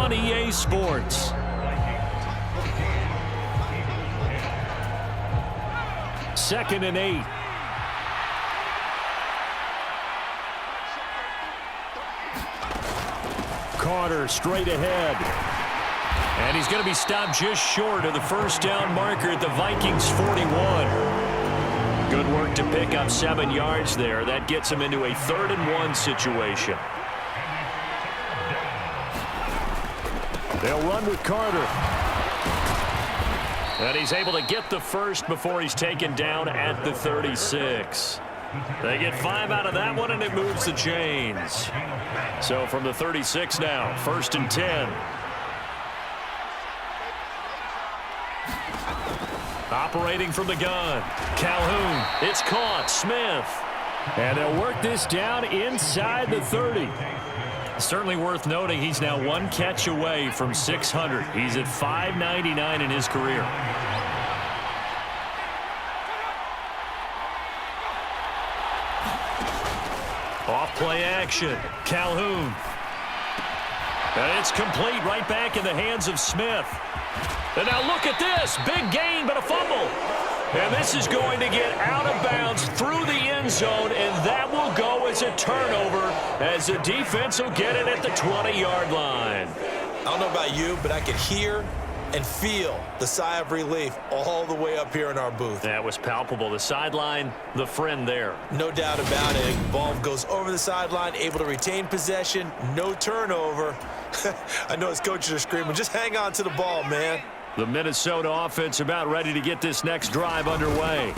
on EA Sports. Second and 8. Carter straight ahead. And he's going to be stopped just short of the first down marker at the Vikings 41. Good work to pick up 7 yards there. That gets him into a 3rd and 1 situation. They'll run with Carter. And he's able to get the first before he's taken down at the 36. They get 5 out of that one, and it moves the chains. So from the 36 now, 1st and 10. Operating from the gun. Calhoun. It's caught. Smith. And they'll work this down inside the 30. Certainly worth noting he's now 1 catch away from 600. He's at 599 in his career. Off play action. Calhoun. And it's complete right back in the hands of Smith. And now look at this. Big gain, but a fumble. And this is going to get out of bounds through the end zone, and that will go as a turnover as the defense will get it at the 20-yard line. I don't know about you, but I could hear and feel the sigh of relief all the way up here in our booth. That was palpable. The sideline, the friend there. No doubt about it. Ball goes over the sideline, able to retain possession, no turnover. I know his coaches are screaming, just hang on to the ball, man. The Minnesota offense about ready to get this next drive underway.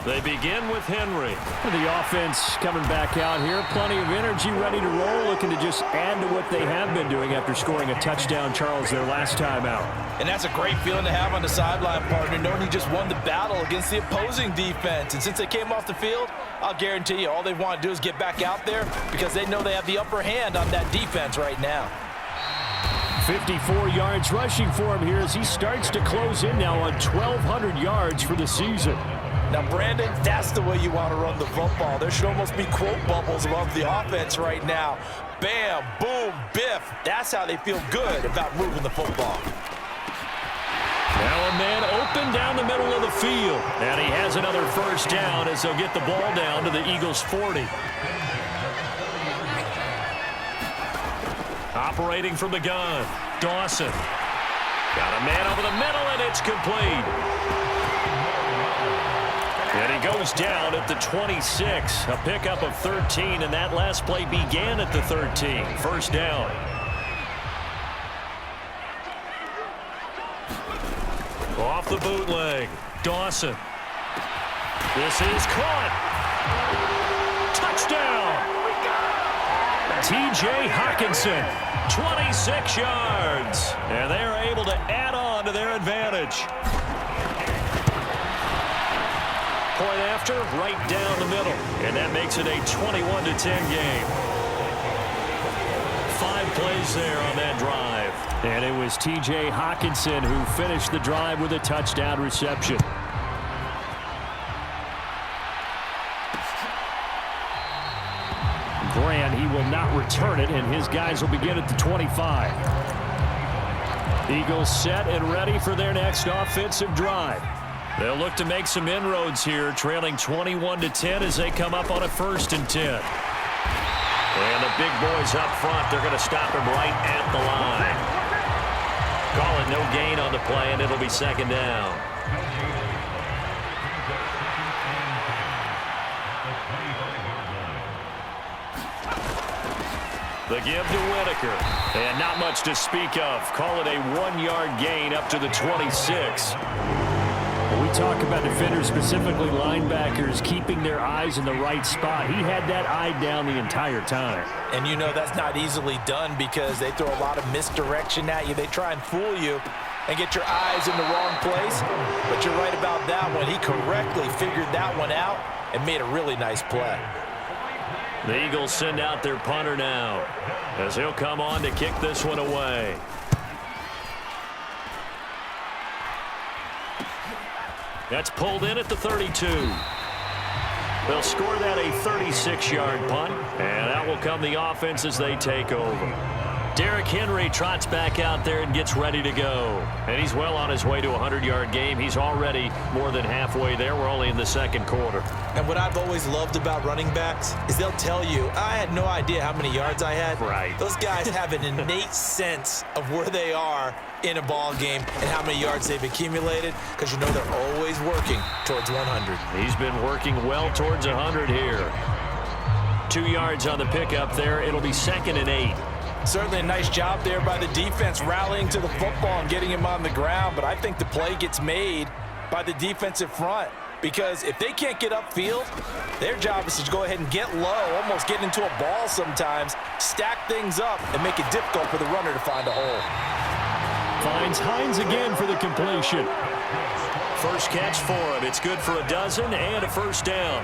They begin with Henry. The offense coming back out here. Plenty of energy, ready to roll, looking to just add to what they have been doing after scoring a touchdown, Charles, their last time out. And that's a great feeling to have on the sideline, partner, knowing you just won the battle against the opposing defense. And since they came off the field, I'll guarantee you all they want to do is get back out there because they know they have the upper hand on that defense right now. 54 yards rushing for him here as he starts to close in now on 1,200 yards for the season. Now, Brandon, that's the way you want to run the football. There should almost be quote bubbles above the offense right now. Bam, boom, biff. That's how they feel good about moving the football. Now a man open down the middle of the field. And he has another first down as they'll get the ball down to the Eagles' 40. Operating from the gun, Dawson. Got a man over the middle, and it's complete. And he goes down at the 26. A pickup of 13, and that last play began at the 13. First down. Off the bootleg, Dawson. This is caught. Touchdown. T.J. Hockenson, 26 yards. And they are able to add on to their advantage. Point after, right down the middle. And that makes it a 21-10 game. 5 plays there on that drive. And it was T.J. Hockenson who finished the drive with a touchdown reception. Grant, he will not return it, and his guys will begin at the 25. Eagles set and ready for their next offensive drive. They'll look to make some inroads here, trailing 21-10 as they come up on a 1st and 10. And the big boys up front, they're going to stop him right at the line. Call it no gain on the play, and it'll be 2nd down. The give to Whitaker. And not much to speak of. Call it a 1-yard gain up to the 26. When we talk about defenders, specifically linebackers, keeping their eyes in the right spot. He had that eye down the entire time. And you know that's not easily done because they throw a lot of misdirection at you. They try and fool you and get your eyes in the wrong place. But you're right about that one. He correctly figured that one out and made a really nice play. The Eagles send out their punter now as he'll come on to kick this one away. That's pulled in at the 32. They'll score that a 36-yard punt, and that will come the offense as they take over. Derrick Henry trots back out there and gets ready to go. And he's well on his way to a 100-yard game. He's already more than halfway there. We're only in the second quarter. And what I've always loved about running backs is they'll tell you, I had no idea how many yards I had. Right. Those guys have an innate sense of where they are in a ball game and how many yards they've accumulated, because you know they're always working towards 100. He's been working well towards 100 here. 2 yards on the pickup there. It'll be 2nd and 8. Certainly a nice job there by the defense rallying to the football and getting him on the ground, but I think the play gets made by the defensive front, because if they can't get upfield, their job is to go ahead and get low, almost get into a ball sometimes, stack things up, and make it difficult for the runner to find a hole. Finds Hines again for the completion. First catch for him. It's good for a dozen and a first down.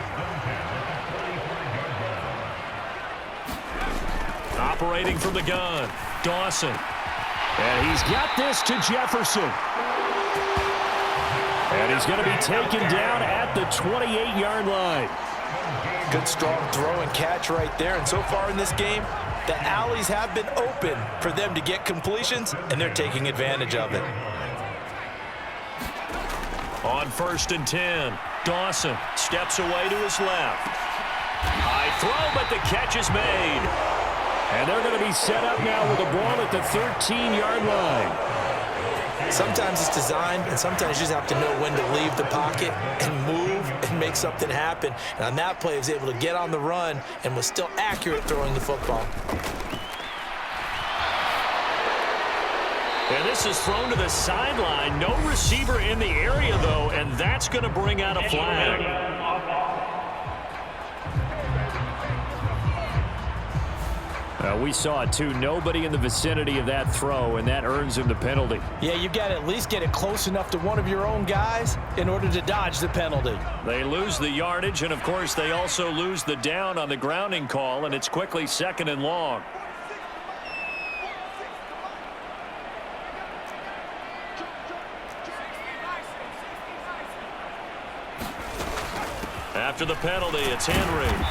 Operating from the gun, Dawson. And he's got this to Jefferson. And he's going to be taken down at the 28-yard line. Good strong throw and catch right there. And so far in this game, the alleys have been open for them to get completions, and they're taking advantage of it. On 1st and 10, Dawson steps away to his left. High throw, but the catch is made. And they're going to be set up now with the ball at the 13-yard line. Sometimes it's designed, and sometimes you just have to know when to leave the pocket and move and make something happen. And on that play, he was able to get on the run and was still accurate throwing the football. And this is thrown to the sideline. No receiver in the area, though, and that's going to bring out a flag. We saw it, too. Nobody in the vicinity of that throw, and that earns him the penalty. Yeah, you've got to at least get it close enough to one of your own guys in order to dodge the penalty. They lose the yardage, and, of course, they also lose the down on the grounding call, and it's quickly 2nd and long. After the penalty, it's Henry.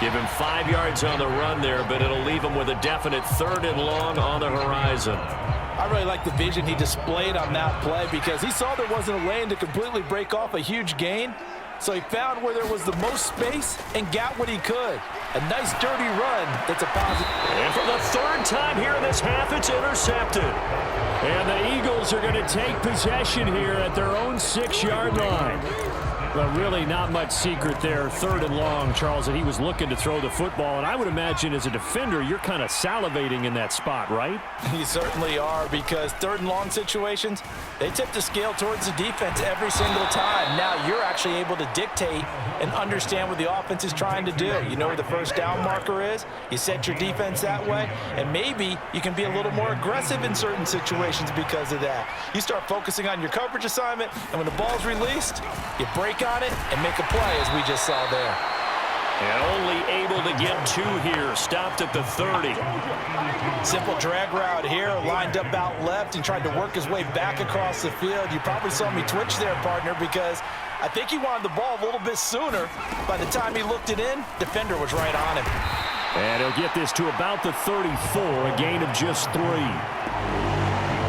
Give him 5 yards on the run there, but it'll leave him with a definite 3rd and long on the horizon. I really like the vision he displayed on that play, because he saw there wasn't a lane to completely break off a huge gain. So he found where there was the most space and got what he could. A nice dirty run that's a positive. And for the 3rd time here in this half, it's intercepted. And the Eagles are going to take possession here at their own 6-yard line. But really not much secret there. 3rd and long, Charles, that he was looking to throw the football. And I would imagine as a defender, you're kind of salivating in that spot, right? You certainly are, because 3rd and long situations, they tip the scale towards the defense every single time. Now you're actually able to dictate and understand what the offense is trying to do. You know where the first down marker is. You set your defense that way, and maybe you can be a little more aggressive in certain situations because of that. You start focusing on your coverage assignment, and when the ball's released, you break on it and make a play, as we just saw there. And only able to get 2 here. Stopped at the 30. Simple drag route here, lined up out left and tried to work his way back across the field. You probably saw me twitch there, partner, because I think he wanted the ball a little bit sooner. By the time he looked it in, defender was right on him. And he'll get this to about the 34, a gain of just 3.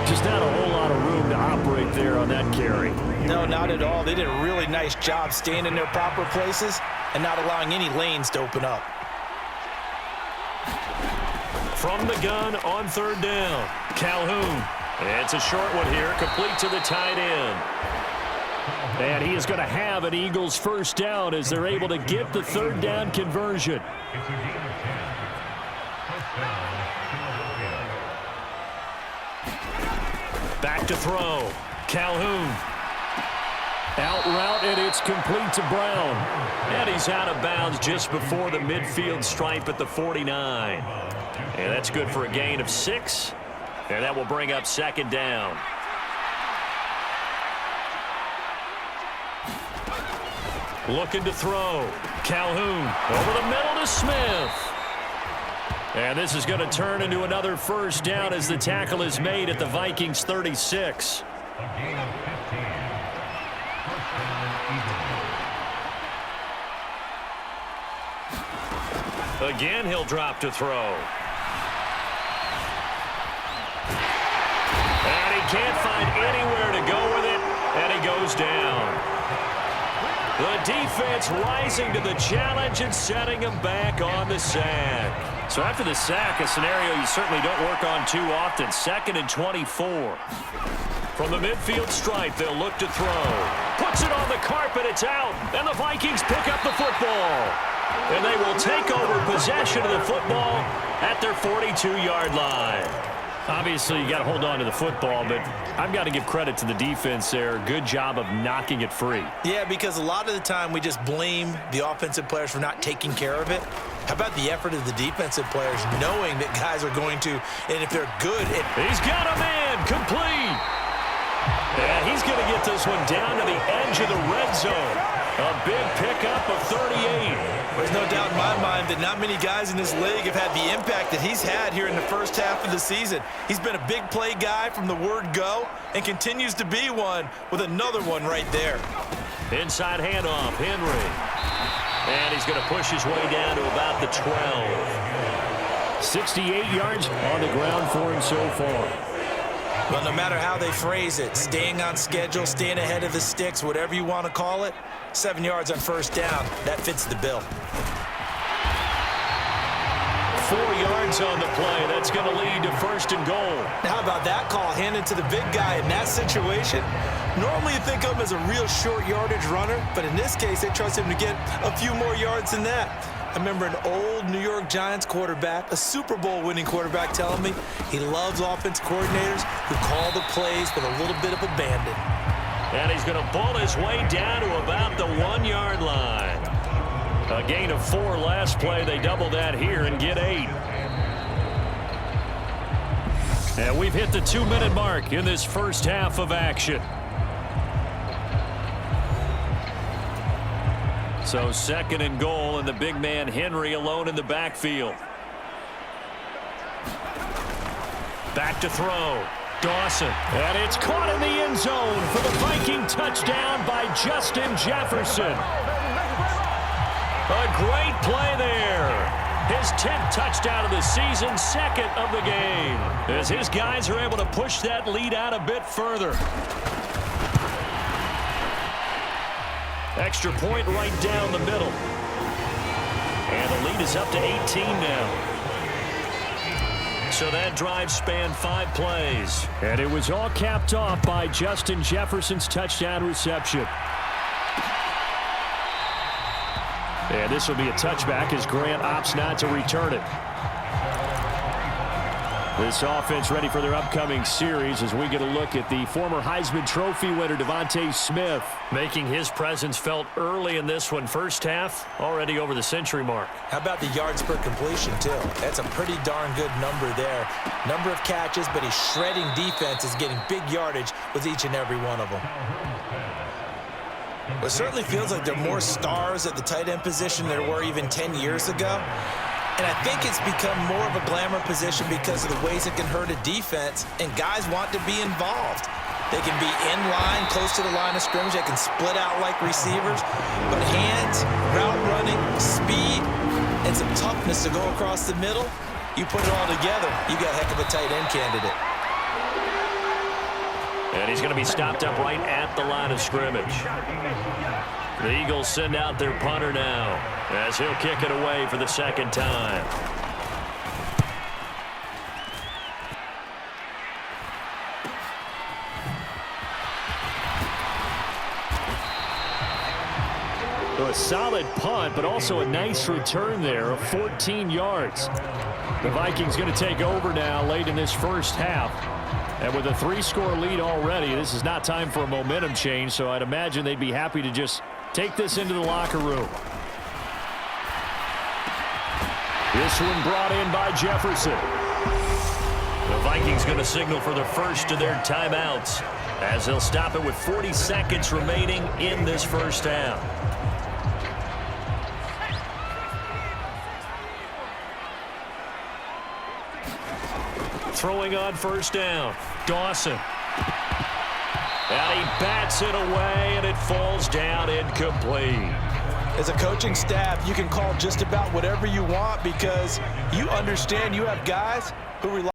Just not a whole lot of room to operate there on that carry. No, not at all. They did a really nice job staying in their proper places and not allowing any lanes to open up. From the gun on 3rd down, Calhoun. It's a short one here, complete to the tight end. And he is going to have an Eagles first down as they're able to get the 3rd down conversion. Back to throw. Calhoun. Out route, and it's complete to Brown. And he's out of bounds just before the midfield stripe at the 49. And that's good for a gain of 6. And that will bring up 2nd down. Looking to throw. Calhoun over the middle to Smith. And this is going to turn into another first down as the tackle is made at the Vikings 36. Again, he'll drop to throw. can't find anywhere to go with it, and he goes down. The defense rising to the challenge and setting him back on the sack. So after the sack, a scenario you certainly don't work on too often. 2nd and 24. From the midfield stripe, they'll look to throw. Puts it on the carpet, it's out, and the Vikings pick up the football. And they will take over possession of the football at their 42-yard line. Obviously, you got to hold on to the football, but I've got to give credit to the defense there. Good job of knocking it free. Yeah, because a lot of the time we just blame the offensive players for not taking care of it. How about the effort of the defensive players knowing that guys are going to, and if they're good. He's got a man, complete. And he's going to get this one down to the edge of the red zone. A big pickup of 38. There's no doubt in my mind that not many guys in this league have had the impact that he's had here in the first half of the season. He's been a big play guy from the word go and continues to be one with another one right there. Inside handoff, Henry. And he's going to push his way down to about the 12. 68 yards on the ground for him so far. Well, no matter how they phrase it, staying on schedule, staying ahead of the sticks, whatever you want to call it, 7 yards on first down, that fits the bill. 4 yards on the play. That's going to lead to 1st and goal. How about that call handed to the big guy in that situation? Normally you think of him as a real short yardage runner, but in this case they trust him to get a few more yards than that. I remember an old New York Giants quarterback, a Super Bowl winning quarterback, telling me he loves offense coordinators who call the plays with a little bit of abandon. And he's going to ball his way down to about the 1-yard line. A gain of 4 last play. They double that here and get 8. And we've hit the 2-minute mark in this first half of action. So 2nd and goal, and the big man Henry alone in the backfield. Back to throw. Dawson. And it's caught in the end zone for the Viking touchdown by Justin Jefferson. A great play there. His 10th touchdown of the season, 2nd of the game. As his guys are able to push that lead out a bit further. Extra point right down the middle. And the lead is up to 18 now. So that drive spanned 5 plays. And it was all capped off by Justin Jefferson's touchdown reception. And this will be a touchback as Grant opts not to return it. This offense ready for their upcoming series as we get a look at the former Heisman Trophy winner Devontae Smith making his presence felt early in this one. First half already over the century mark. How about the yards per completion too? That's a pretty darn good number there. Number of catches, but he's shredding defenses, getting big yardage with each and every one of them. It certainly feels like there are more stars at the tight end position than there were even 10 years ago. And I think it's become more of a glamour position because of the ways it can hurt a defense, and guys want to be involved. They can be in line, close to the line of scrimmage. They can split out like receivers. But hands, route running, speed, and some toughness to go across the middle, you put it all together, you got a heck of a tight end candidate. And he's going to be stopped up right at the line of scrimmage. The Eagles send out their punter now as he'll kick it away for the 2nd time. So a solid punt, but also a nice return there of 14 yards. The Vikings going to take over now late in this first half. And with a 3-score lead already, this is not time for a momentum change, so I'd imagine they'd be happy to just take this into the locker room. This one brought in by Jefferson. The Vikings going to signal for the first of their timeouts as they'll stop it with 40 seconds remaining in this first half. Throwing on first down. Dawson. And he bats it away, and it falls down incomplete. As a coaching staff, you can call just about whatever you want because you understand you have guys who rely